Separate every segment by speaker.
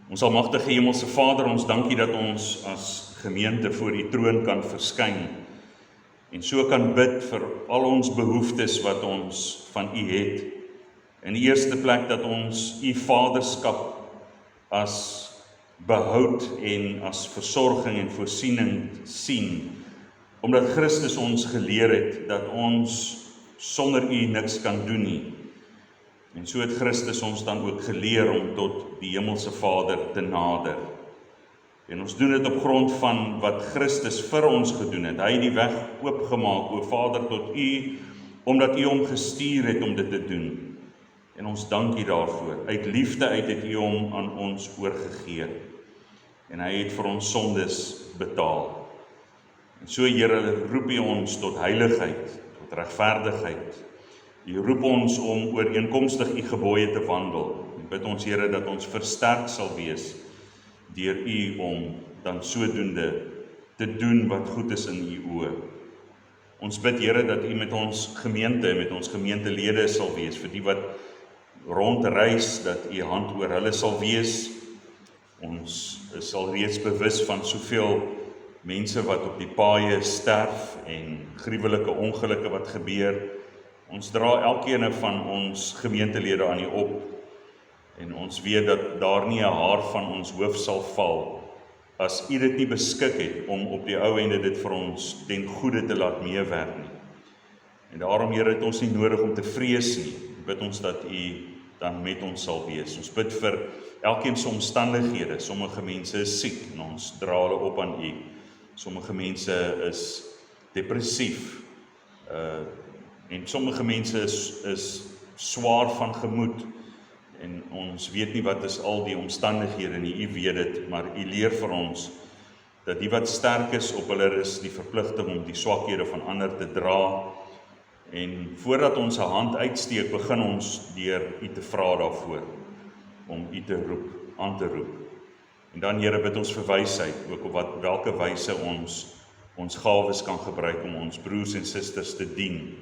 Speaker 1: Ons almagtige Hemelse Vader, ons dankie dat ons as gemeente voor U troon kan verskyn en so kan bid vir al ons behoeftes wat ons van U het. In die eerste plek dat ons U vaderskap as behoud en as versorging en voorsiening sien, omdat Christus ons geleer het dat ons sonder U niks kan doen nie. En so het Christus ons dan ook geleer om tot die Hemelse Vader te nader. En ons doen dit op grond van wat Christus vir ons gedoen het. Hy het die weg oopgemaak, o Vader, tot U, omdat U hom gestuur het om dit te doen. En ons dank U daarvoor. Uit liefde uit het U hom aan ons oorgegee. En hy het vir ons sondes betaal. En so, Here, roep U ons tot heiligheid, tot regverdigheid. U roep ons om ooreenkomstig U gebooie te wandel. En bid ons, Here, dat ons versterk sal wees deur U om dan sodoende te doen wat goed is in U oë. Ons bid, Here, dat U met ons gemeente, met ons gemeentelede sal wees, vir die wat rondreis, dat U hand oor hulle sal wees. Ons is al reeds bewus van soveel mense wat op die paaie sterf en gruwelike ongelukke wat gebeur. Ons dra elkeen van ons gemeentelede aan U op en ons weet dat daar nie 'n haar van ons hoof sal val as U dit nie beskik het om op die ou ende dit vir ons ten goeie te laat meewerk nie. En daarom, Here, het ons nie nodig om te vrees nie. Bid ons dat U dan met ons sal wees. Ons bid vir elkeen se omstandighede. Sommige mense is siek en ons dra hulle op aan U. Sommige mense is depressief. En sommige mense is swaar van gemoed en ons weet nie wat is al die omstandighede nie, U weet dit, maar U leer vir ons dat die wat sterk is, op hulle is die verpligting om die swakhede van ander te dra. En voordat ons 'n hand uitsteek, begin ons deur U te vra daarvoor, om U te roep, aan te roep. En dan, Here, bid ons vir wysheid, ook op welke wyse ons gawes kan gebruik om ons broers en susters te dien.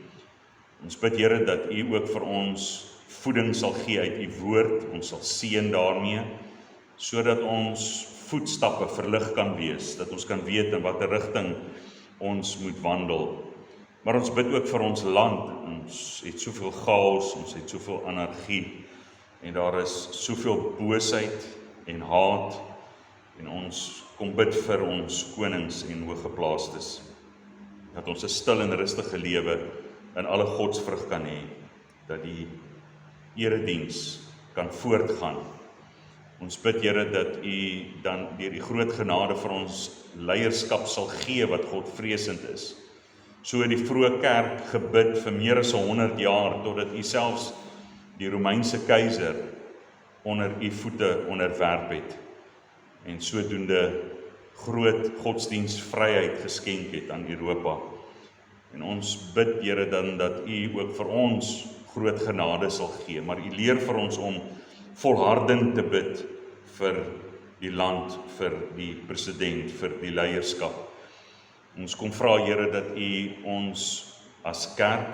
Speaker 1: Ons bid, Here, dat U ook vir ons voeding sal gee uit U woord, ons sal seën daarmee, sodat ons voetstappe verlig kan wees, dat ons kan weet in watter rigting ons moet wandel. Maar ons bid ook vir ons land. Ons het soveel chaos, ons het soveel anargie, en daar is soveel boosheid en haat, en ons kom bid vir ons konings en hooggeplaastes, dat ons 'n stil en rustige lewe in alle godsvrug kan hê, dat die erediens kan voortgaan. Ons bid, Here, dat U dan deur die groot genade vir ons leierskap sal gee wat Godvreesend is. So het die vroeë kerk gebid vir meer as 100 jaar, totdat U selfs die Romeinse keiser onder U voete onderwerp het, en sodoende groot godsdienstvryheid geskenk het aan Europa. En ons bid, Here, dan dat U ook vir ons groot genade sal gee, maar U leer vir ons om volharding te bid vir die land, vir die president, vir die leierskap. Ons kom vra, Here, dat U ons as kerk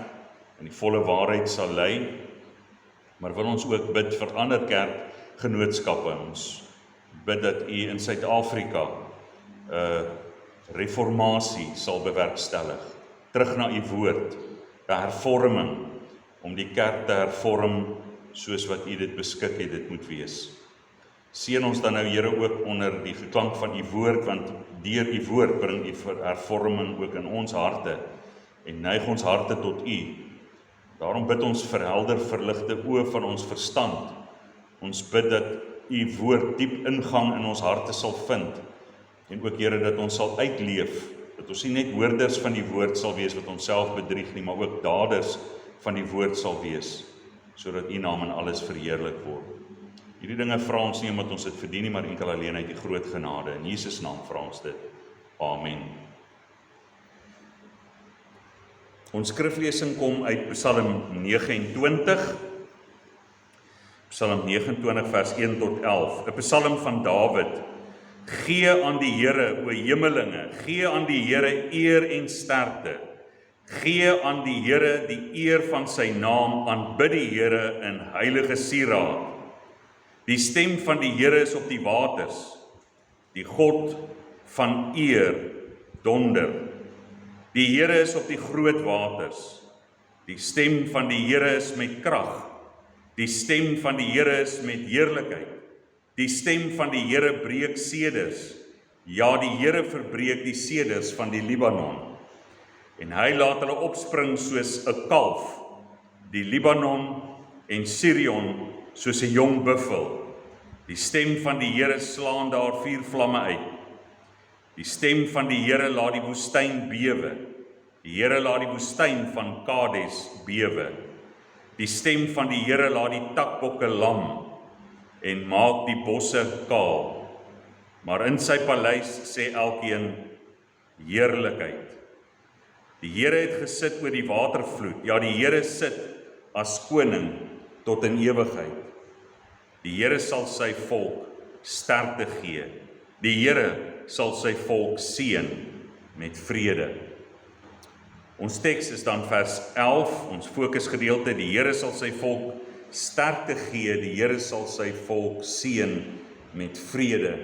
Speaker 1: in die volle waarheid sal lei, maar wil ons ook bid vir ander kerkgenootskappe. Ons bid dat U in Suid-Afrika 'n reformatie sal bewerkstellig, terug na U woord, 'n hervorming, om die kerk te hervorm soos wat U dit beskik het, dit moet wees. Seën ons dan nou, Here, ook onder die geklank van U woord, want deur U woord bring U hervorming ook in ons harte, en neig ons harte tot U. Daarom bid ons vir helder verligte oë van ons verstand. Ons bid dat U woord diep ingang in ons harte sal vind, en ook, Here, dat ons sal uitleef, dat ons nie net hoorders van die woord sal wees wat ons self bedrieg nie, maar ook daders van die woord sal wees, sodat U naam in alles verheerlik word. Hierdie dinge vra ons nie omdat ons dit verdien nie, maar enkel alleen uit die groot genade. In Jesus naam vra ons dit. Amen. Ons skriflesing kom uit Psalm 29. Psalm 29 vers 1 tot 11. 'n Psalm van Dawid. Gee aan die Here, o hemelinge, gee aan die Here eer en sterkte. Gee aan die Here die eer van sy naam, aanbid die Here in heilige sieraad. Die stem van die Here is op die waters. Die God van eer donder. Die Here is op die groot waters. Die stem van die Here is met krag. Die stem van die Here is met heerlikheid. Die stem van die Here breek seders. Ja, die Here verbreek die seders van die Libanon. En hy laat hulle opspring soos 'n kalf, die Libanon en Sirion soos 'n jong buffel. Die stem van die Here slaan daar 4 vlamme uit. Die stem van die Here laat die woestyn bewe. Die Here laat die woestyn van Kades bewe. Die stem van die Here laat die takbokke lam en maak die bosse kaal. Maar in sy paleis sê elkeen heerlikheid. Die Here het gesit oor die watervloed. Ja, die Here sit as koning tot in ewigheid. Die Here sal sy volk sterkte gee. Die Here sal sy volk seën met vrede. Ons teks is dan vers 11, ons fokusgedeelte. Die Here sal sy volk sterkte gee. Die Here sal sy volk seën met vrede.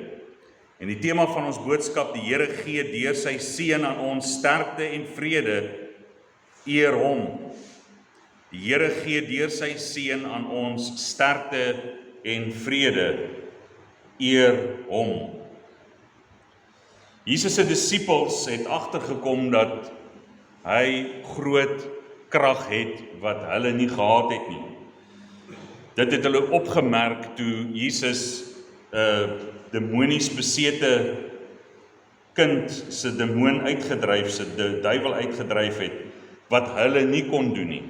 Speaker 1: En die tema van ons boodskap, die Here gee deur sy seën aan ons sterkte en vrede, eer hom. Die Here gee deur sy seën aan ons sterkte en vrede, eer hom. Jesus se disippels het agtergekom dat hy groot krag het wat hulle nie gehad het nie. Dit het hulle opgemerk toe Jesus demonies besete kind se demoon uitgedryf, se duiwel uitgedryf het, wat hulle nie kon doen nie.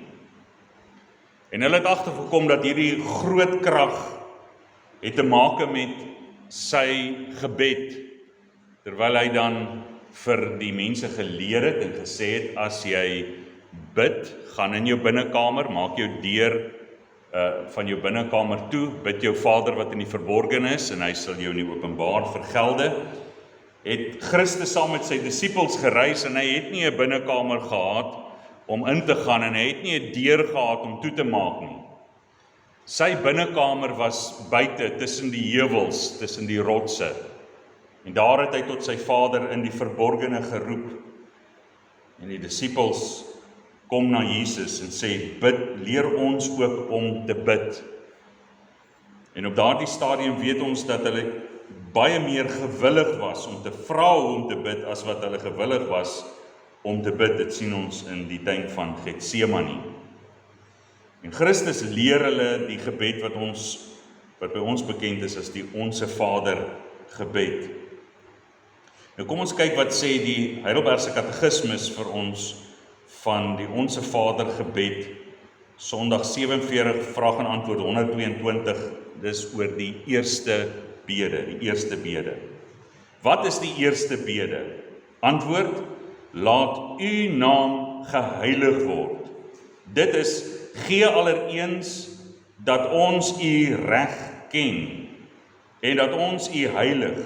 Speaker 1: En hulle het agtergekom dat hierdie groot krag het te maak met sy gebed, terwyl hy dan vir die mense geleer het en gesê het, as jy bid, gaan in jou binnekamer, maak jou deur van jou binnekamer toe, bid jou Vader wat in die verborgen is, en hy sal jou in die openbaar vergelde. Het Christus saam met sy disippels gereis, en hy het nie 'n binnekamer gehad om in te gaan, en hy het nie 'n deur gehad om toe te maak nie. Sy binnekamer was buite, tussen die heuwels, tussen die rotse. En daar het hy tot sy Vader in die verborgene geroep. En die disippels kom na Jesus en sê, bid, leer ons ook om te bid. En op daardie stadium weet ons dat hulle baie meer gewillig was om te vra om te bid, as wat hulle gewillig was om te bid. Dit sien ons in die tuin van Getsemane. En Christus leer hulle die gebed wat by ons bekend is as die Onse Vader gebed. Nou kom ons kyk wat sê die Heidelbergse Katekismus vir ons van die Onse Vader gebed, Sondag 47, vraag en antwoord 122, dis oor die eerste bede. Wat is die eerste bede? Antwoord, laat u naam geheilig word. Dit is, gee allereens dat ons u reg ken, en dat ons u heilig,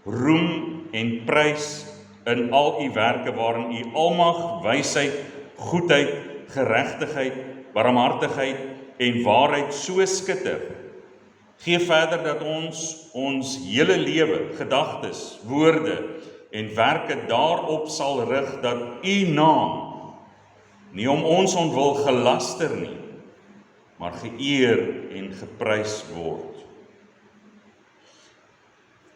Speaker 1: roem en prys in al u werke waarin u almag, wysheid, goedheid, geregtigheid, barmhartigheid en waarheid so skitter. Gee verder dat ons hele lewe, gedagtes, woorde en werke daarop sal rig dat u naam nie om ons ontwil gelaster nie, maar geëer en geprys word.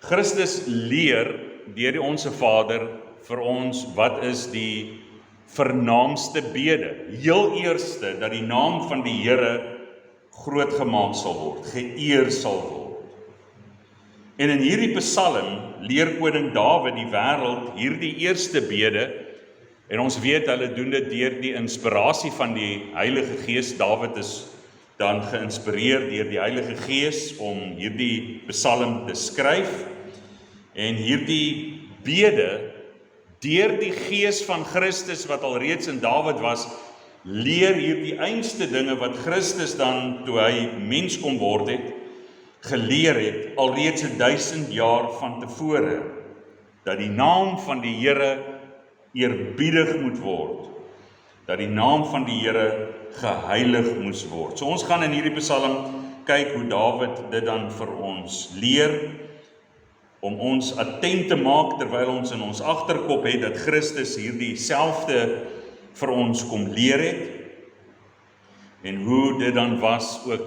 Speaker 1: Christus leer deur die Onse Vader vir ons wat is die vernaamste bede. Heel eerste, dat die naam van die Here groot gemaak sal word, geëer sal word. En in hierdie Psalm leer koning Dawid die wêreld hierdie eerste bede, en ons weet hulle doen dit deur die inspirasie van die Heilige Gees. Dawid is dan geïnspireer deur die Heilige Gees om hierdie Psalm te skryf, en hierdie bede deur die Gees van Christus wat alreeds in Dawid was, leer hierdie einste dinge wat Christus dan, toe hy mens kom word het, geleer het, alreeds 1000 jaar van tevore, dat die naam van die Here eerbiedig moet word, dat die naam van die Here geheilig moes word. So ons gaan in hierdie Psalm kyk hoe Dawid dit dan vir ons leer, om ons attent te maak terwyl ons in ons agterkop het dat Christus hierdie selfde vir ons kom leer het, en hoe dit dan was ook,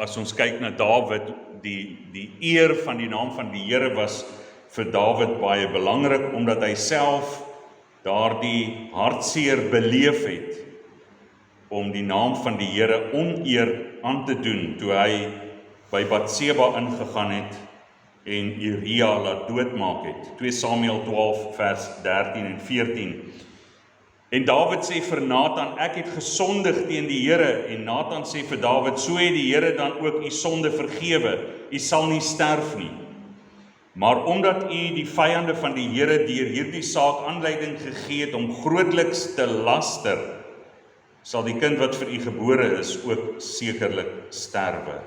Speaker 1: as ons kyk na Dawid, die eer van die naam van die Here was vir Dawid baie belangrik, omdat hy self daardie hartseer beleef het, om die naam van die Here oneer aan te doen, toe hy by Batseba ingegaan het, en Uria laat doodmaak het. 2 Samuel 12 vers 13 en 14. En Dawid sê vir Nathan, ek het gesondig teen die Here, en Nathan sê vir Dawid, so het die Here dan ook u sonde vergewe, u sal nie sterf nie. Maar omdat u die vyande van die Here deur hierdie saak aanleiding gegee het om grootliks te laster, sal die kind wat vir u gebore is ook sekerlik sterwe.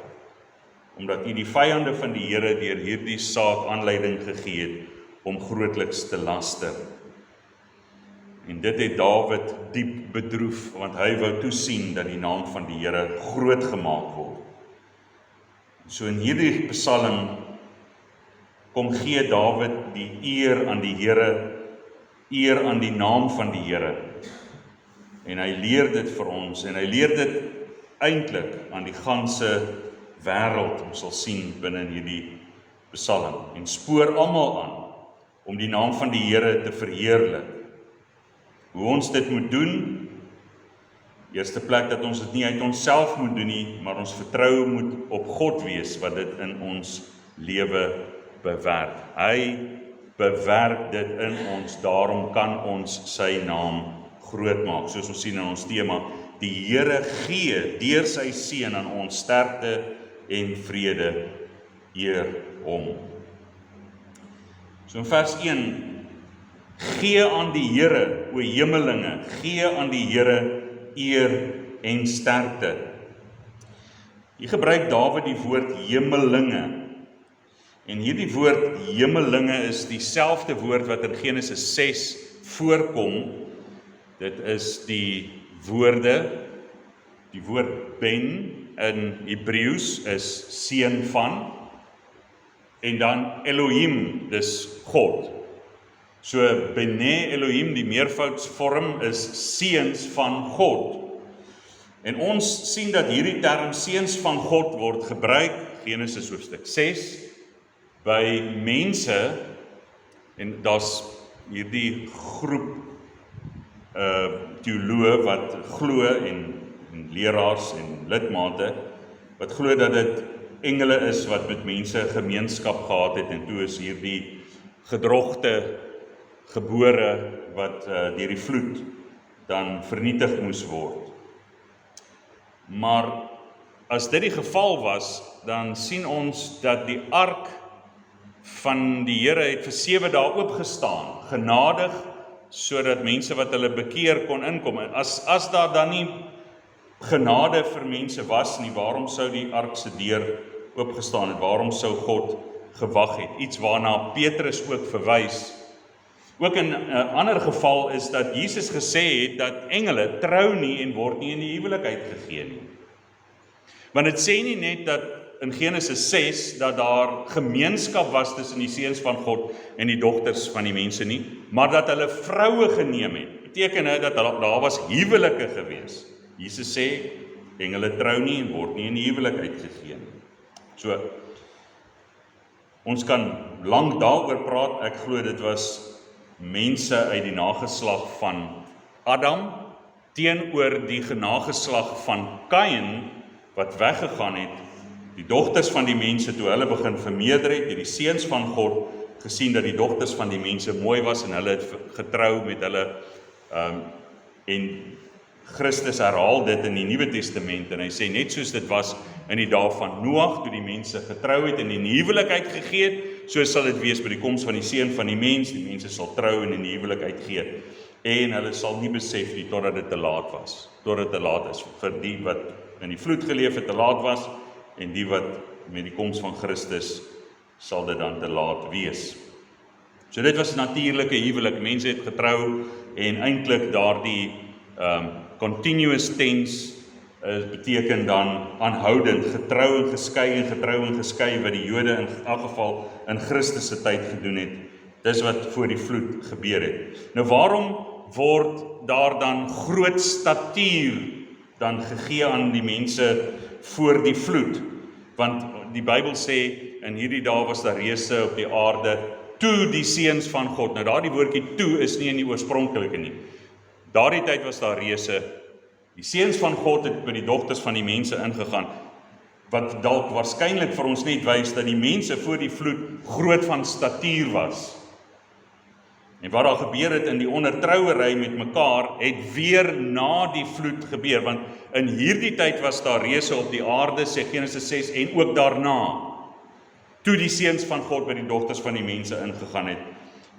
Speaker 1: Omdat u die vyande van die Here deur hierdie saak aanleiding gegee het om grootliks te laster. En dit het Dawid diep bedroef, want hy wou toesien dat die naam van die Here groot gemaak word. So in hierdie psalm kom gee Dawid die eer aan die Here, eer aan die naam van die Here. En hy leer dit vir ons, en hy leer dit eintlik aan die ganse wêreld, ons sal sien binne in hierdie psalm, en spoor almal aan om die naam van die Here te verheerlik. Hoe ons dit moet doen, eerste plek dat ons dit nie uit onsself moet doen nie, maar ons vertrou moet op God wees, wat dit in ons lewe bewerk. Hy bewerk dit in ons, daarom kan ons sy naam groot maak, soos ons sien in ons tema, die Here gee deur sy seun aan ons sterkte en vrede, eer hom. So in vers 1, gee aan die Here, o hemelinge, gee aan die Here eer en sterkte. Hier gebruik Dawid die woord hemelinge, en hierdie woord hemelinge is dieselfde woord wat in Genesis 6 voorkom. Dit is die woord Ben in Hebreëus is seun van, en dan Elohim, dis God. So Bene Elohim, die meervoudsvorm is seuns van God. En ons sien dat hierdie term seuns van God word gebruik, Genesis hoofstuk 6, by mense, en daar's hierdie groep teoloë wat glo, en leraars en lidmate, wat glo dat dit engele is wat met mense gemeenskap gehad het, en toe is hierdie gedrogte gebore wat deur die vloed dan vernietig moes word. Maar as dit die geval was, dan sien ons dat die ark van die Here het vir 7 dae oopgestaan, genadig, sodat mense wat hulle bekeer kon inkom. En as daar dan nie genade vir mense was nie, waarom sou die ark se deur oopgestaan het? Waarom sou God gewag het? Iets waarna Petrus ook verwys. Ook in 'n ander geval is dat Jesus gesê het dat engele trou nie en word nie in die huwelik uitgegee nie. Want dit sê nie net dat in Genesis 6 dat daar gemeenskap was tussen die seuns van God en die dogters van die mense nie, maar dat hulle vroue geneem het. Beteken dit dat daar was huwelike gewees. Jesus sê engele trou nie en word nie in die huwelik uitgegee nie. So ons kan lank daaroor praat. Ek glo dit was mense uit die nageslag van Adam teenoor die nageslag van Kain wat weggegaan het. Die dogters van die mense, toe hulle begin vermeerder het die seuns van God gesien dat die dogters van die mense mooi was en hulle het getrou met hulle en Christus herhaal dit in die Nuwe Testament en hy sê net soos dit was in die dae van Noag toe die mense getrou het en in die huwelik uitgegee het, so sal dit wees by die koms van die seun van die mense sal trou en in die huwelik uitgee en hulle sal nie besef nie totdat dit te laat was, totdat dit te laat is vir die wat in die vloed geleef het te laat was en die wat met die koms van Christus sal dit dan te laat wees. So dit was 'n natuurlike huwelik, mense het getrou en eintlik daardie continuous tense beteken dan aanhoudend, getrou en geskei, wat die Jode in elk geval in Christus se tyd gedoen het. Dis wat voor die vloed gebeur het. Nou waarom word daar dan groot statuur dan gegee aan die mense voor die vloed? Want die Bybel sê, in hierdie dae was daar reëse op die aarde, toe die seuns van God. Nou daardie woordjie toe is nie in die oorspronklike nie. Daardie tyd was daar reëse. Die seuns van God het by die dogters van die mense ingegaan, wat dalk waarskynlik vir ons net wys dat die mense voor die vloed groot van statuur was. En wat daar gebeur het in die ondertrouery met mekaar, het weer na die vloed gebeur, want in hierdie tyd was daar reëse op die aarde, sê Genesis 6, en ook daarna, toe die seuns van God by die dogters van die mense ingegaan het.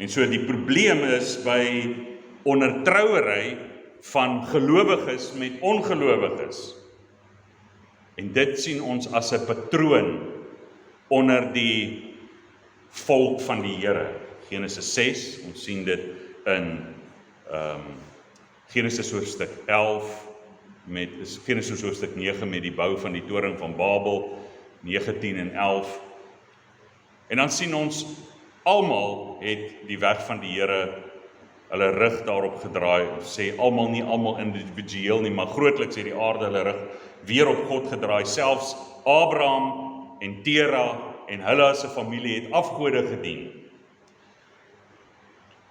Speaker 1: En so die probleem is by ondertrouery van gelowiges met ongelowiges. En dit sien ons as 'n patroon onder die volk van die Here. Genesis 6, ons sien dit in Genesis hoofstuk 11, Genesis hoofstuk 9 met die bou van die toring van Babel, 9, 10 en 11. En dan sien ons, almal het die weg van die Here hulle rug daarop gedraai, sê almal nie almal individueel nie, maar grootliks het die aarde hulle rug weer op God gedraai, selfs Abraham en Tera en hulle as 'n familie het afgode gedien.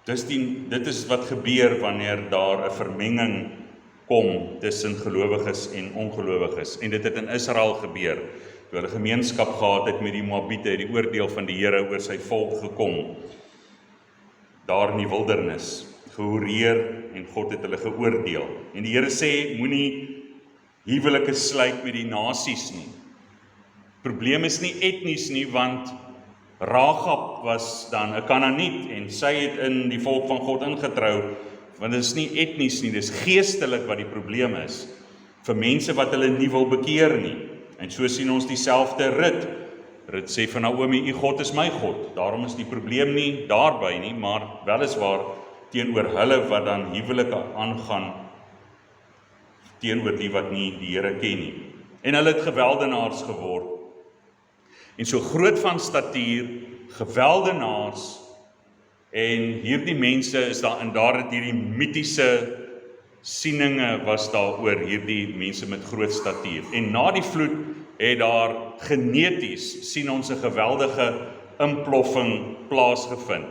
Speaker 1: Dit is wat gebeur wanneer daar 'n vermenging kom tussen gelowiges en ongelowiges, en dit het in Israel gebeur, toe hulle gemeenskap gehad het met die Moabiete, het die oordeel van die Here oor sy volk gekom, daar in die wildernis, gehoreer, en God het hulle geoordeel. En die Here sê, moenie huwelike sluit met die nasies nie. Probleem is nie etnies nie, want Rahab was dan 'n Kanaaniet, en sy het in die volk van God ingetrou, want dit is nie etnies nie, dit is geestelik wat die probleem is, vir mense wat hulle nie wil bekeer nie. En so sien ons dieselfde Rut. Rut sê van Naomi, u God is my God. Daarom is die probleem nie daarby nie, maar weliswaar teenoor hulle wat dan huwelike aangaan, teenoor die wat nie die Here ken nie. En hulle het geweldenaars geword. En so groot van statuur, geweldenaars, en hierdie mense is daar, en daar het hierdie mitiese sieninge was daar oor hierdie mense met groot statuur. En na die vloed het daar geneties, sien ons 'n geweldige imploffing plaasgevind.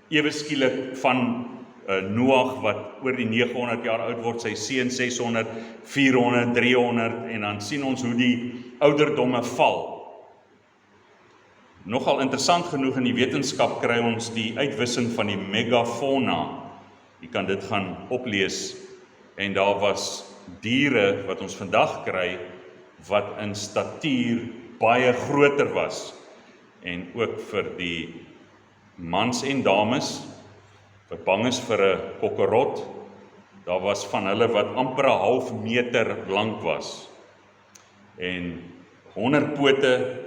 Speaker 1: Ewe skielik van Noag wat oor die 900 jaar oud word, sy seun 600, 400, 300, en dan sien ons hoe die ouderdomme val. Nogal interessant genoeg in die wetenskap kry ons die uitwissing van die megafauna. Jy kan dit gaan oplees, en daar was diere wat ons vandag kry, wat in statuur baie groter was, en ook vir die mans en dames, wat bang is vir 'n kokkerot, daar was van hulle wat amper 'n half meter lank was, en 100 pote,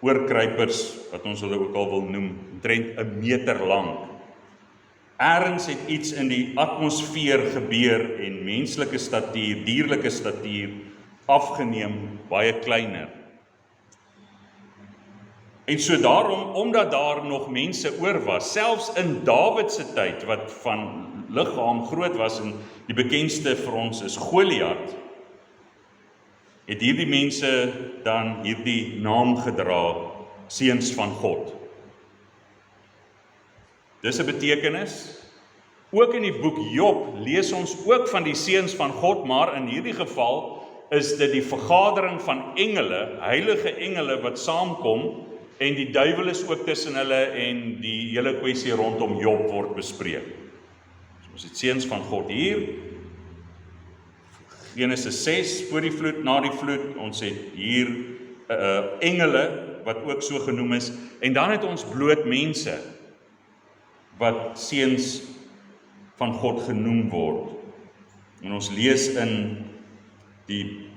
Speaker 1: oorkruipers, wat ons hulle ook al wil noem, omtrent 1 meter lank. Ergens het iets in die atmosfeer gebeur, en menslike statuur, dierlike statuur, afgeneem, baie kleiner. En so daarom, omdat daar nog mense oor was, selfs in Dawid se tyd, wat van liggaam groot was, en die bekendste vir ons is Goliat, het hierdie mense dan hierdie naam gedra, seuns van God. Dis 'n betekenis. Ook in die boek Job lees ons ook van die seuns van God, maar in hierdie geval is dit die vergadering van engele, heilige engele wat saamkom, en die duiwel is ook tussen hulle, en die hele kwessie rondom Job word bespreek. So ons het seuns van God hier, Genesis 6, voor die vloed, na die vloed, ons het hier engele, wat ook so genoem is, en dan het ons bloot mense, wat seuns van God genoem word. En ons lees in die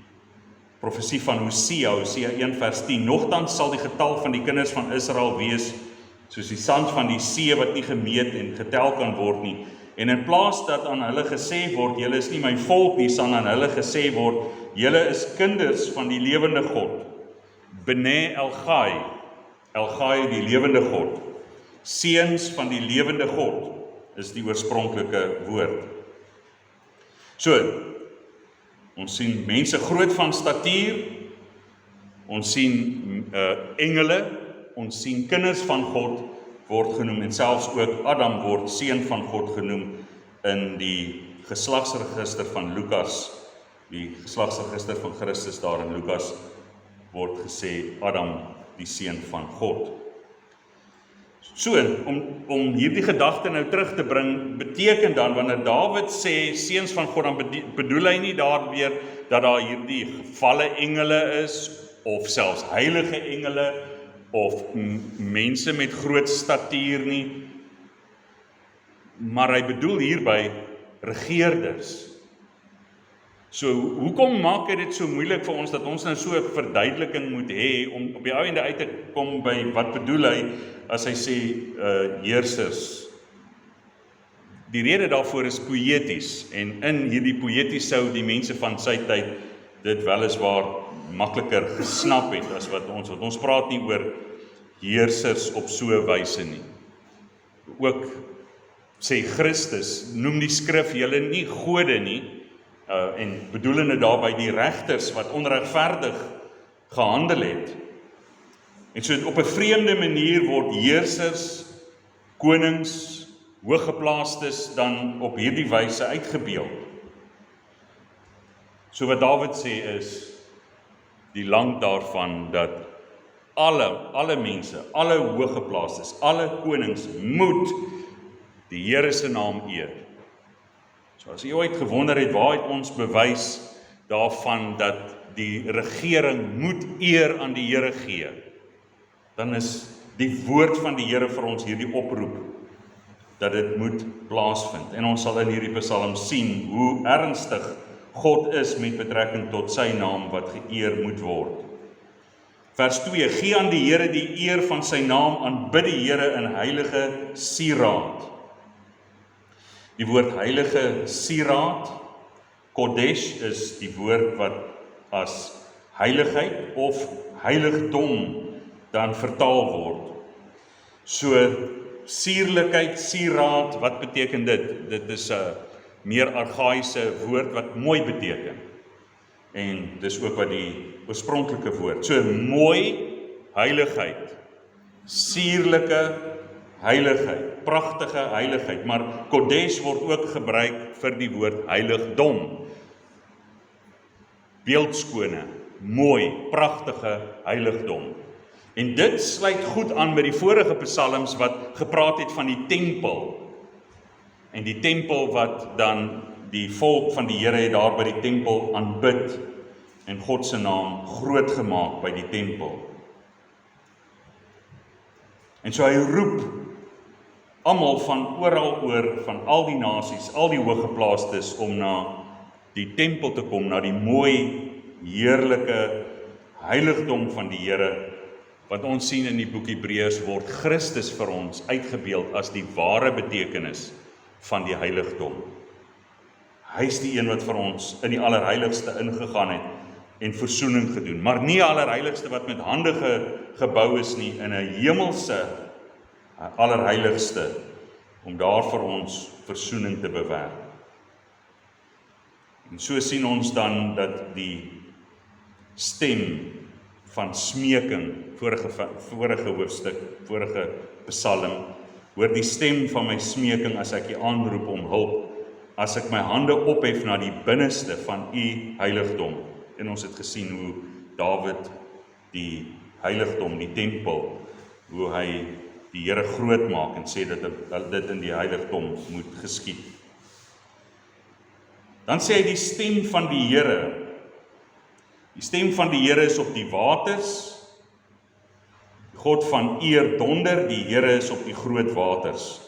Speaker 1: profesie van Hosea 1 vers 10, nogtans sal die getal van die kinders van Israel wees, soos die sand van die see wat nie gemeet en getel kan word nie, En in plaas dat aan hulle gesê word, julle is nie my volk nie, sal aan hulle gesê word, julle is kinders van die lewende God. Bene El-Gai, El-Gai die lewende God. Seuns van die lewende God is die oorspronklike woord. So, ons sien mense groot van statuur, ons sien engele, ons sien kinders van God word genoem, en selfs ook Adam word seun van God genoem in die geslagsregister van Lukas, die geslagsregister van Christus daar in Lukas, word gesê Adam die seun van God. So, om hierdie gedagte nou terug te bring, beteken dan, wanneer Dawid sê seuns van God, dan bedoel hy nie daar weer dat daar hierdie gevalle engele is, of selfs heilige engele, of mense met groot statuur nie, maar hy bedoel hierby regeerders. So, hoekom maak hy dit so moeilik vir ons, dat ons nou so 'n verduideliking moet hê, om op die ou ende uit te kom by, wat bedoel hy, as hy sê, heersers? Die rede daarvoor is poëties, en in hierdie poëties sou die mense van sy tyd dit weliswaar makliker gesnap het, as wat ons praat nie oor heersers op so 'n wyse nie. Ook sê Christus, noem die skrif julle nie gode nie, en bedoelende daarby die regters wat onregverdig gehandel het. En so op 'n vreemde manier word heersers, konings, hooggeplaastes dan op hierdie wyse uitgebeeld. So wat Dawid sê is, die lang daarvan dat alle mense, alle hooggeplaastes, alle konings moet die Here se naam eer. So as jy ooit gewonder het, waar het ons bewys daarvan dat die regering moet eer aan die Here gee, dan is die woord van die Here vir ons hierdie oproep, dat dit moet plaasvind. En ons sal in hierdie Psalm sien hoe ernstig God is met betrekking tot sy naam wat geëer moet word. Vers 2, gee aan die Here die eer van sy naam, aanbid die Here in heilige sieraad. Die woord heilige sieraad, Kodesh, is die woord wat as heiligheid of heiligdom dan vertaal word. So, sierlikheid, sieraad, wat beteken dit? Dit is 'n meer argaïse woord wat mooi beteken. En dis ook wat die oorspronklike woord. So, mooi heiligheid, sierlike heiligheid, pragtige heiligheid, maar Kodesh word ook gebruik vir die woord heiligdom. Beeldskone, mooi, pragtige heiligdom. En dit sluit goed aan met die vorige psalms wat gepraat het van die tempel. En die tempel wat dan die volk van die Here het daar by die tempel aanbid en God se naam groot gemaak by die tempel. En so hy roep almal van oral oor, van al die nasies, al die hooggeplaastes, om na die tempel te kom, na die mooi, heerlike heiligdom van die Here. Wat ons sien in die boek Hebreërs word Christus vir ons uitgebeeld as die ware betekenis van die heiligdom. Hy is die een wat vir ons in die allerheiligste ingegaan het en versoening gedoen, maar nie allerheiligste wat met hande gebou is nie, in 'n hemelse allerheiligste, om daar vir ons versoening te bewerk. En so sien ons dan dat die stem van smeking, vorige hoofstuk, vorige psalm, hoor die stem van my smeking as ek U aanroep om hulp, as ek my hande ophef na die binneste van U heiligdom. En ons het gesien hoe Dawid die heiligdom, die tempel, hoe hy die Here groot maak en sê dat dit in die heiligdom moet geskied. Dan sê hy die stem van die Here. Die stem van die Here is op die waters. God van eer donder, die Here is op die groot waters.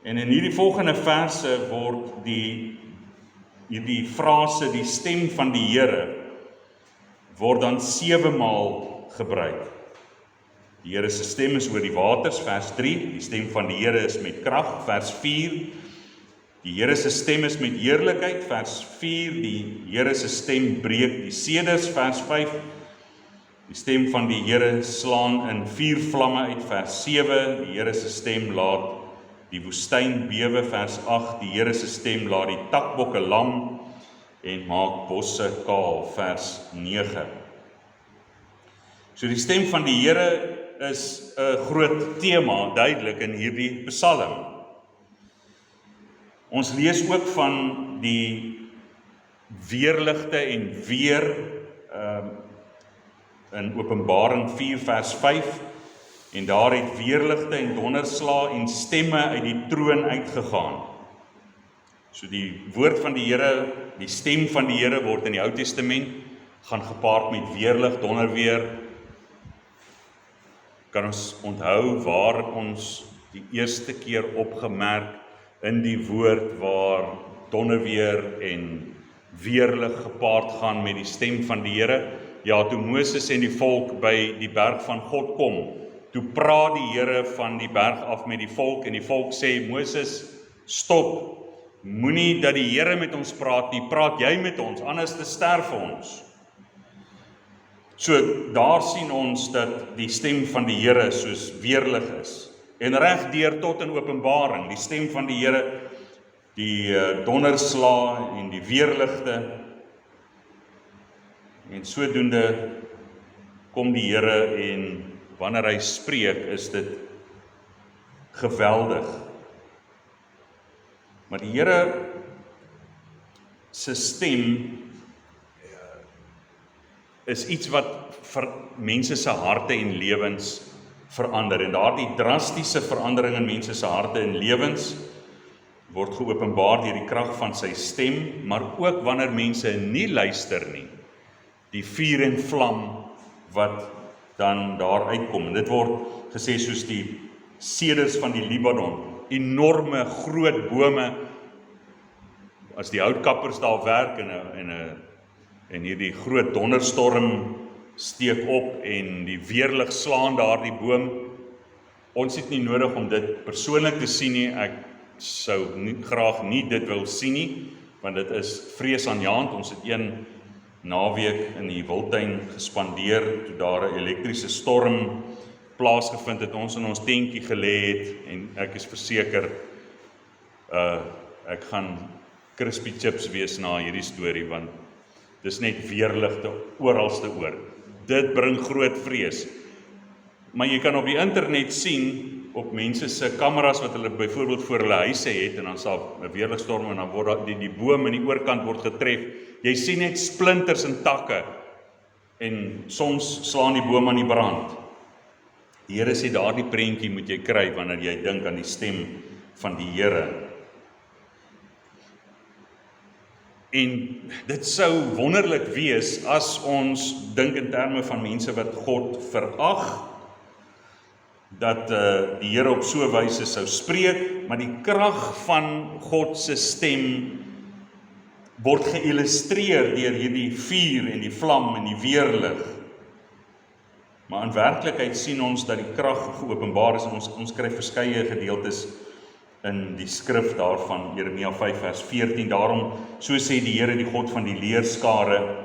Speaker 1: En in hierdie volgende verse word hierdie frase, die stem van die Here, word dan 7 maal gebruik. Die Here se stem is oor die waters, vers 3, die stem van die Here is met krag, vers 4, Die Here se stem is met heerlikheid, vers 4, die Here se stem breek die seders, vers 5, die stem van die Here slaan in 4 vlamme uit, vers 7, die Here se stem laat die woestyn bewe, vers 8, die Here se stem laat die takbokke lam en maak bosse kaal, vers 9. So die stem van die Here is 'n groot tema, duidelik in hierdie Psalm. Ons lees ook van die weerligte en weer in Openbaring 4 vers 5, en daar het weerligte en donderslae en stemme uit die troon uitgegaan. So die woord van die Here, die stem van die Here word in die Ou Testament gaan gepaard met weerlig, donderweer. Kan ons onthou waar ons die eerste keer opgemerk in die woord waar donderweer en weerlig gepaard gaan met die stem van die Here? Ja, toe Moses en die volk by die berg van God kom, toe praat die Here van die berg af met die volk, en die volk sê, Moses, stop, moenie dat die Here met ons praat nie, praat jy met ons, anders te sterf ons. So, daar sien ons dat die stem van die Here soos weerlig is. En reg deur tot in Openbaring, die stem van die Here, die donderslae en die weerligte, en sodoende kom die Here en wanneer hy spreek, is dit geweldig. Maar die Here se stem is iets wat vir mense se harte en lewens verander. En daardie drastiese verandering in mense se harte en lewens word geopenbaar deur die krag van sy stem, maar ook wanneer mense nie luister nie, die vuur en vlam wat dan daar uitkom. En dit word gesê soos die seders van die Libanon, enorme groot bome, as die houtkappers daar werk en hierdie groot donderstorm steek op en die weerlig slaan daar die boom. Ons het nie nodig om dit persoonlik te sien nie, ek sou graag nie dit wil sien nie, want dit is vreesaanjaend. Ons het een naweek in die Wildtuin gespandeer, toe daar 'n elektriese storm plaasgevind het, ons in ons tentjie gelê het, en ek is verseker, ek gaan crispy chips wees na hierdie storie, want dis net weerligte oralste oor. Dit bring groot vrees. Maar jy kan op die internet sien, op mense se kameras wat hulle byvoorbeeld voor hulle huise het, en dan sal 'n weerligstorm en dan word die boom aan die oorkant word getref. Jy sien net splinters en takke, en soms slaan die boom aan die brand. Die Here sê daardie prentjie moet jy kry wanneer jy dink aan die stem van die Here. En dit sou wonderlik wees as ons dink in terme van mense wat God verag, dat die Here op so 'n wyse sou spreek, maar die krag van God se stem word geïllustreer deur hierdie vuur en die vlam en die weerlig. Maar in werklikheid sien ons dat die krag geopenbaar is, en ons kry verskeie gedeeltes in die skrif daarvan, Jeremia 5 vers 14, daarom, so sê die Here, die God van die leerskare,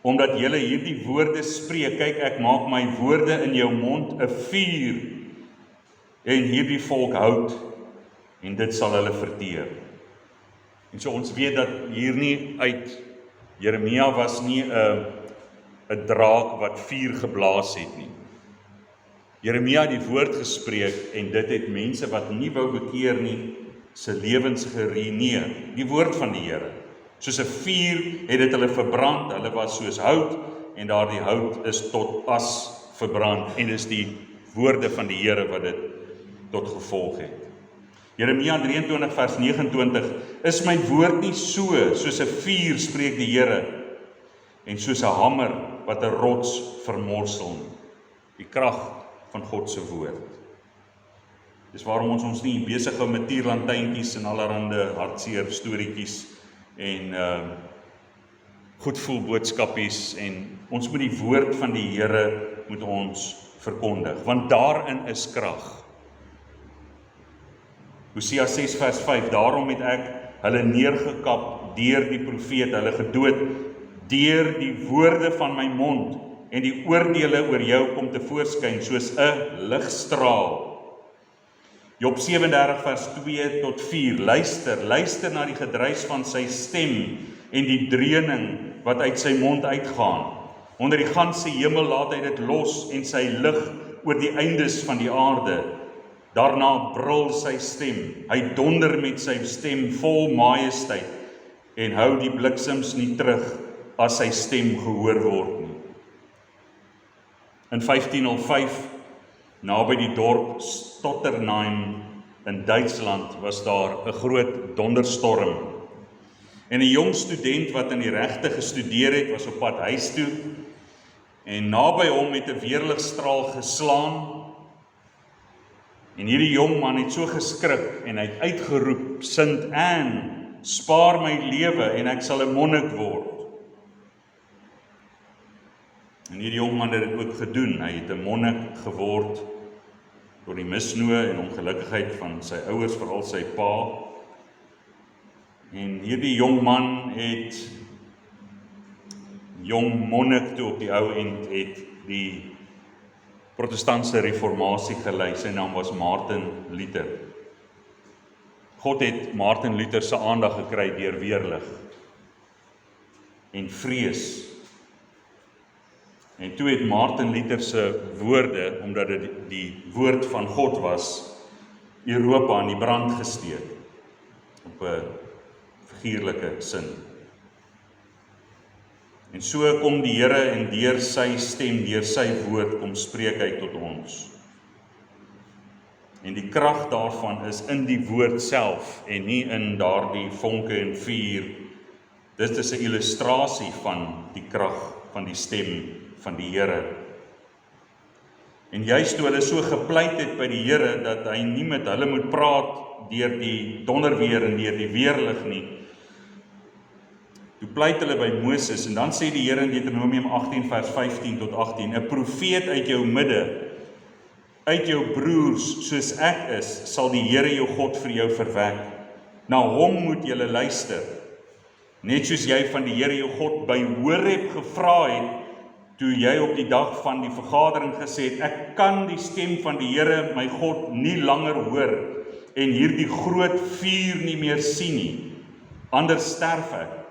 Speaker 1: omdat julle hierdie woorde spreek, kyk, ek maak my woorde in jou mond 'n vuur, en hierdie volk hout, en dit sal hulle verteer. En so ons weet dat hier nie uit Jeremia was nie 'n draak wat vuur geblaas het nie. Jeremia het die woord gespreek, en dit het mense wat nie wou bekeer nie, se lewens geruïneer. Die woord van die Here. Soos 'n vuur het dit hulle verbrand, hulle was soos hout, en daardie hout is tot as verbrand, en dis die woorde van die Here wat dit tot gevolg het. Jeremia 23 vers 29, is my woord nie soos 'n vuur, spreek die Here, en soos 'n hamer wat 'n rots vermorsel nie. Die krag van God se woord. Dis waarom ons nie besig hou met tierlantuintjies en allerhande hartseer storieetjies en goedvoel boodskapies, en ons moet die woord van die Here moet ons verkondig, want daarin is krag. Hosea 6 vers 5, daarom het ek hulle neergekap deur die profeet, hulle gedood deur die woorde van my mond, en die oordeele oor jou kom tevoorskyn soos 'n ligstraal. Job 37 vers 2 tot 4, luister na die gedruis van sy stem en die dreuning wat uit sy mond uitgaan. Onder die ganse hemel laat hy dit los en sy lig oor die eindes van die aarde. Daarna brul sy stem, hy donder met sy stem vol majesteit en hou die bliksems nie terug as sy stem gehoor word nie. In 1505, naby die dorp Stotternheim in Duitsland, was daar 'n groot donderstorm. En 'n jong student wat in die regte gestudeer het, was op pad huis toe, en naby hom het 'n weerligstraal geslaan. En hierdie jong man het so geskrik en hy het uitgeroep, Sint Anne, spaar my lewe en ek sal 'n monnik word. En hierdie jong man het dit ook gedoen. Hy het 'n monnik geword door die misnoë en ongelukkigheid van sy ouers, veral sy pa. En hierdie jong man het jong monnik toe op die ou end het die protestantse reformatie gelei. Sy naam was Martin Luther. God het Martin Luther se aandag gekry deur weerlig en vrees. En toe het Martin Luther se woorde, omdat dit die woord van God was, Europa in die brand gesteek, op 'n figuurlike sin. En so kom die Here en deur sy stem, deur sy woord, kom spreek hy tot ons. En die krag daarvan is in die woord self, en nie in daardie vonke en vuur. Dit is 'n illustrasie van die krag van die stem van die Here. En juist toe hulle so gepleit het by die Here, dat hy nie met hulle moet praat deur die donderweer en deur die weerlig nie, toe pleit hulle by Moses, en dan sê die Here in Deuteronomium 18 vers 15 tot 18, 'n profeet uit jou midde, uit jou broers, soos ek is, sal die Here jou God vir jou verwek. Na hom moet julle luister. Net soos jy van die Here jou God by Horeb gevra het, toe jy op die dag van die vergadering gesê het, ek kan die stem van die Here, my God, nie langer hoor, en hierdie groot vuur nie meer sien nie, anders sterf ek.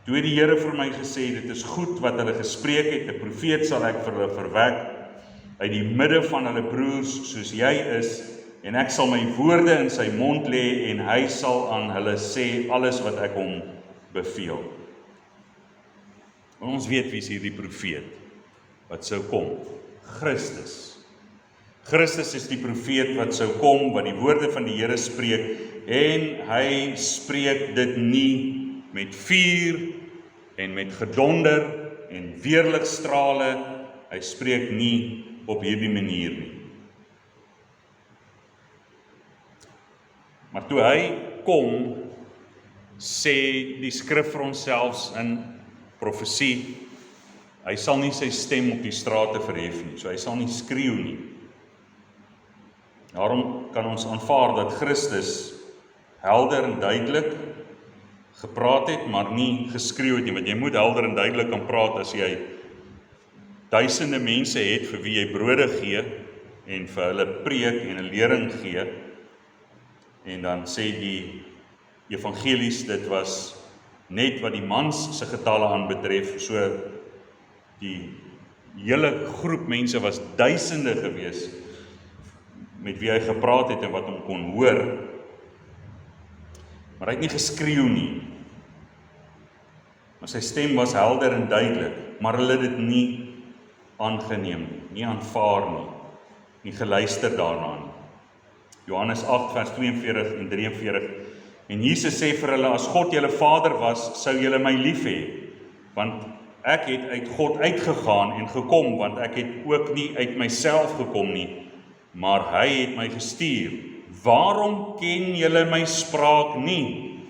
Speaker 1: Toe het die Here vir my gesê, dit is goed wat hulle gespreek het, 'n profeet sal ek vir hulle verwek, uit die midde van hulle broers, soos jy is, en ek sal my woorde in sy mond lê, en hy sal aan hulle sê alles wat ek hom beveel. En ons weet wie is hierdie profeet wat sou kom. Christus. Christus is die profeet wat sou kom, wat die woorde van die Here spreek, en hy spreek dit nie met vuur en met gedonder en weerligstrale, hy spreek nie op hierdie manier nie. Maar toe hy kom, sê die skrif vir ons selfs in profesie, hy sal nie sy stem op die strate verhef nie, so hy sal nie skreeu nie. Daarom kan ons aanvaar dat Christus helder en duidelik gepraat het, maar nie geskreeu het nie, want jy moet helder en duidelik kan praat as jy duisende mense het vir wie jy brode gee, en vir hulle preek en 'n lering gee, en dan sê die evangelies, dit was net wat die mans se getalle aanbetref, so die hele groep mense was duisende gewees, met wie hy gepraat het en wat hom kon hoor, maar hy het nie geskreeu nie, maar sy stem was helder en duidelik, maar hulle het dit nie aangeneem, nie aanvaar nie, nie geluister daarna nie. Johannes 8 vers 42 en 43, en Jesus sê vir hulle, as God julle Vader was, sou julle my lief hê, want ek het uit God uitgegaan en gekom, want ek het ook nie uit myself gekom nie, maar hy het my gestuur. Waarom ken julle my spraak nie?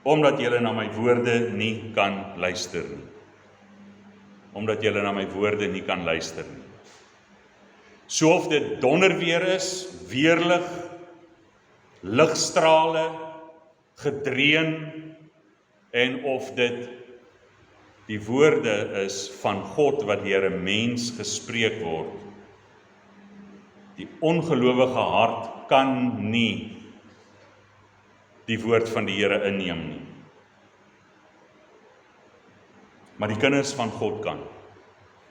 Speaker 1: Omdat julle na my woorde nie kan luister nie. Omdat julle na my woorde nie kan luister nie. So of dit donderweer is, weerlig, ligstrale, gedreun, en of dit die woorde is van God wat deur 'n mens gespreek word. Die ongelowige hart kan nie die woord van die Here inneem nie. Maar die kinders van God kan.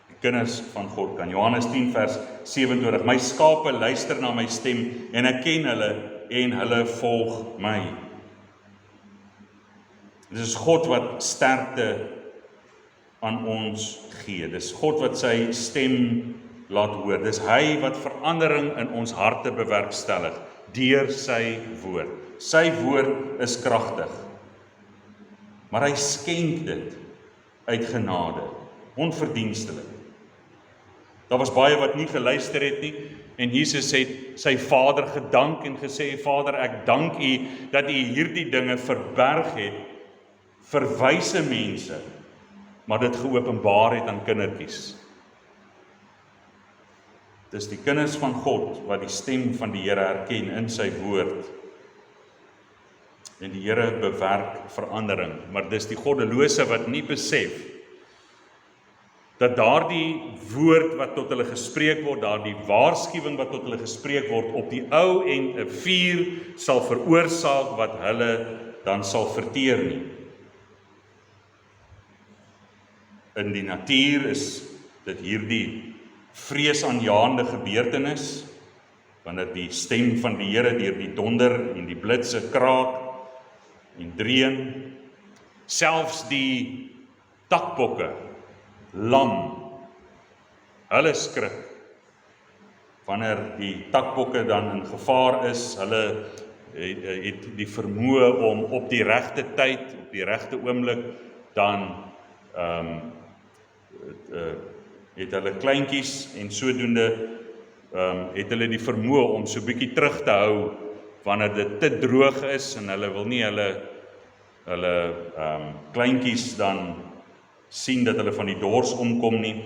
Speaker 1: Die kinders van God kan. Johannes 10 vers 27. My skape luister na my stem en ek ken hulle en hulle volg my. Dit is God wat sterkte aan ons gee. Dis God wat sy stem laat hoor. Dis hy wat verandering in ons harte bewerkstellig deur sy woord. Sy woord is kragtig. Maar hy skenk dit uit genade, onverdienstelik. Daar was baie wat nie geluister het nie, en Jesus het sy Vader gedank en gesê, Vader, ek dank U dat U hierdie dinge verberg het vir wyse mense, maar dit geopenbaar het aan kindertjies. Dis die kinders van God wat die stem van die Here herken in sy woord. En die Here bewerk verandering, maar dis die goddelose wat nie besef dat daardie woord wat tot hulle gespreek word, daardie waarskuwing wat tot hulle gespreek word, op die ou end 'n vuur sal veroorsaak wat hulle dan sal verteer nie. In die natuur is dit hierdie vreesaanjaende gebeurtenis, wanneer die stem van die Here deur die donder en die blitse kraak en dreun, selfs die takbokke, lam, hulle skrik, wanneer die takbokke dan in gevaar is, hulle het die vermoë om op die regte tyd, op die regte oomblik, dan het hulle kleintjies en sodoende het hulle die vermoë om so bietjie terug te hou wanneer dit te droog is en hulle wil nie hulle kleintjies dan sien dat hulle van die dors omkom nie.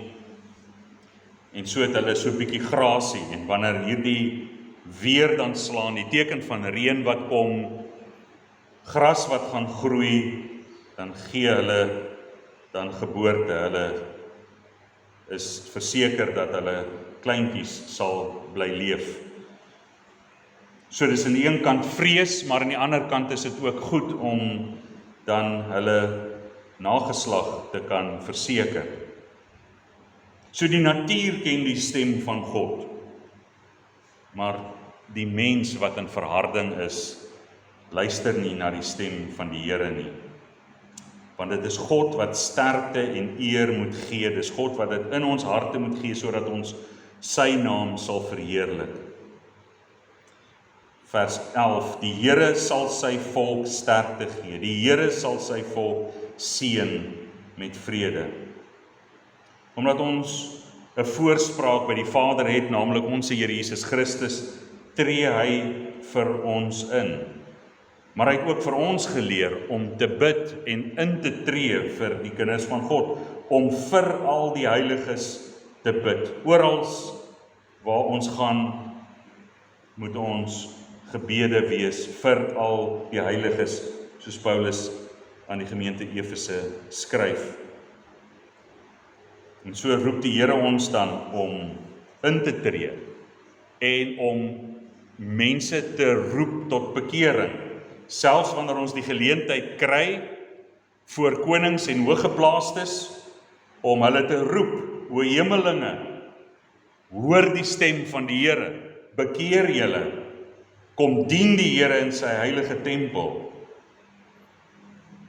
Speaker 1: En so het hulle so bietjie grasie en wanneer hierdie weer dan slaan, die teken van reën wat kom, gras wat gaan groei, dan gee hulle dan geboorte. Hulle is verseker dat hulle kleintjies sal bly leef. So dis aan die een kant vrees, maar aan die ander kant is dit ook goed om dan hulle nageslag te kan verseker. So die natuur ken die stem van God, maar die mens wat in verharding is, luister nie na die stem van die Here nie. Want dit is God wat sterkte en eer moet gee, dis God wat dit in ons harte moet gee, sodat ons sy naam sal verheerlik. Vers 11, die Here sal sy volk sterkte gee, die Here sal sy volk seën met vrede. Omdat ons 'n voorspraak by die Vader het, naamlik ons Here Jesus Christus, tree hy vir ons in. Maar hy het ook vir ons geleer om te bid en in te tree vir die kinders van God, om vir al die heiliges te bid. Orals waar ons gaan, moet ons gebede wees vir al die heiliges, soos Paulus aan die gemeente Efese skryf. En so roep die Here ons dan om in te tree en om mense te roep tot bekering, selfs wanneer ons die geleentheid kry voor konings en hooggeplaastes om hulle te roep, o hemelinge, hoor die stem van die Here, bekeer julle, kom dien die Here in sy heilige tempel.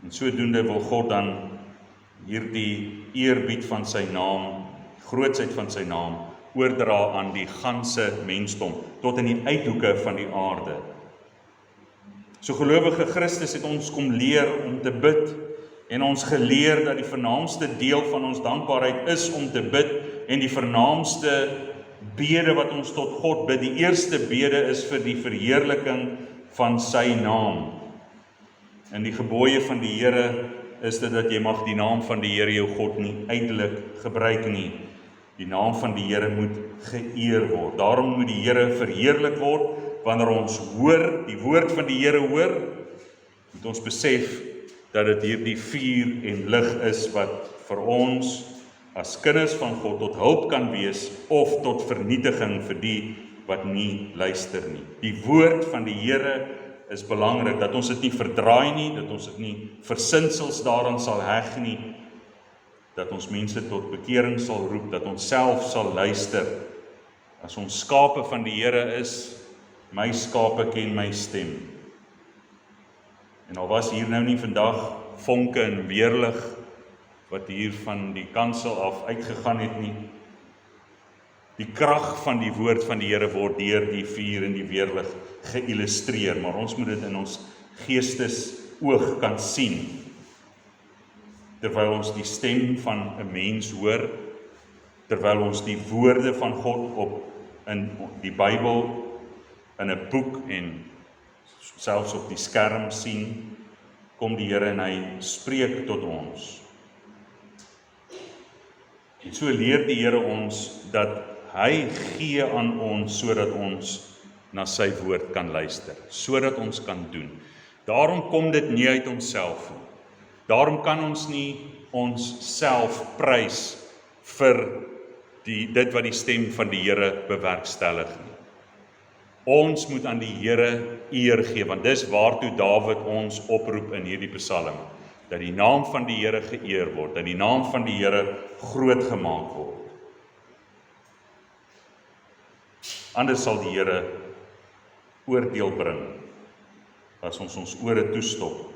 Speaker 1: En sodoende wil God dan hierdie eerbied van sy naam, grootsheid van sy naam, oordra aan die ganse mensdom, tot in die uithoeke van die aarde. So gelowige Christus het ons kom leer om te bid, en ons geleer dat die vernaamste deel van ons dankbaarheid is om te bid, en die vernaamste bede wat ons tot God bid, die eerste bede is vir die verheerliking van sy naam. En die gebooie van die Here is dit dat jy mag die naam van die Here jou God nie uitelik gebruik nie. Die naam van die Here moet geëer word. Daarom moet die Here verheerlik word. Wanneer ons hoor, die woord van die Here hoor, moet ons besef dat dit hierdie vuur en lig is wat vir ons as kinders van God tot hulp kan wees of tot vernietiging vir die wat nie luister nie. Die woord van die Here is belangrik, dat ons dit nie verdraai nie, dat ons dit nie versinsels daaraan sal heg nie, dat ons mense tot bekering sal roep, dat ons self sal luister. As ons skape van die Here is, my skape ken my stem. En al was hier nou nie vandag vonke en weerlig wat hier van die kansel af uitgegaan het nie. Die krag van die woord van die Here word deur die vuur en die weerlig geïllustreer, maar ons moet dit in ons geestesoog kan sien. Terwyl ons die stem van 'n mens hoor, terwyl ons die woorde van God in die Bybel, in 'n boek en selfs op die skerm sien, kom die Here en hy spreek tot ons. En so leer die Here ons dat hy gee aan ons sodat ons na sy woord kan luister, sodat ons kan doen. Daarom kom dit nie uit onsself nie. Daarom kan ons nie onsself prys vir dit wat die stem van die Here bewerkstellig nie. Ons moet aan die Here eer gee, want dis waartoe Dawid ons oproep in hierdie Psalm, dat die naam van die Here geëer word, dat die naam van die Here groot gemaak word. Anders sal die Here oordeel bring, as ons ons ore toestop.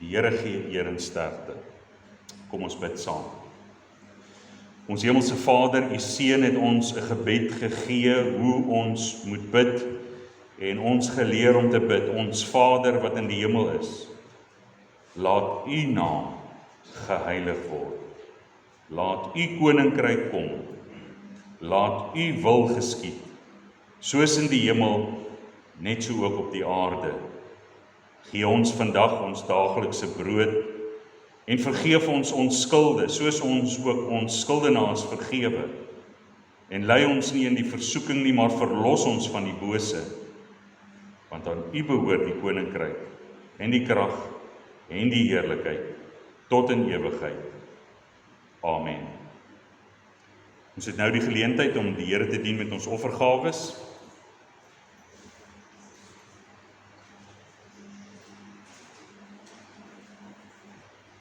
Speaker 1: Die Here gee eer en sterkte. Kom ons bid saam. Ons hemelse Vader, U Seun het ons 'n gebed gegee hoe ons moet bid en ons geleer om te bid. Ons Vader wat in die hemel is, laat U naam geheilig word. Laat U koninkryk kom. Laat U wil geskied, soos in die hemel, net so ook op die aarde. Gee ons vandag ons daaglikse brood en vergeef ons ons skulde, soos ons ook ons skuldenaars vergewe. En lei ons nie in die versoeking nie, maar verlos ons van die bose. Want aan U behoort die koninkryk en die krag en die heerlikheid tot in ewigheid. Amen. Ons het nou die geleentheid om die Here te dien met ons offergawes.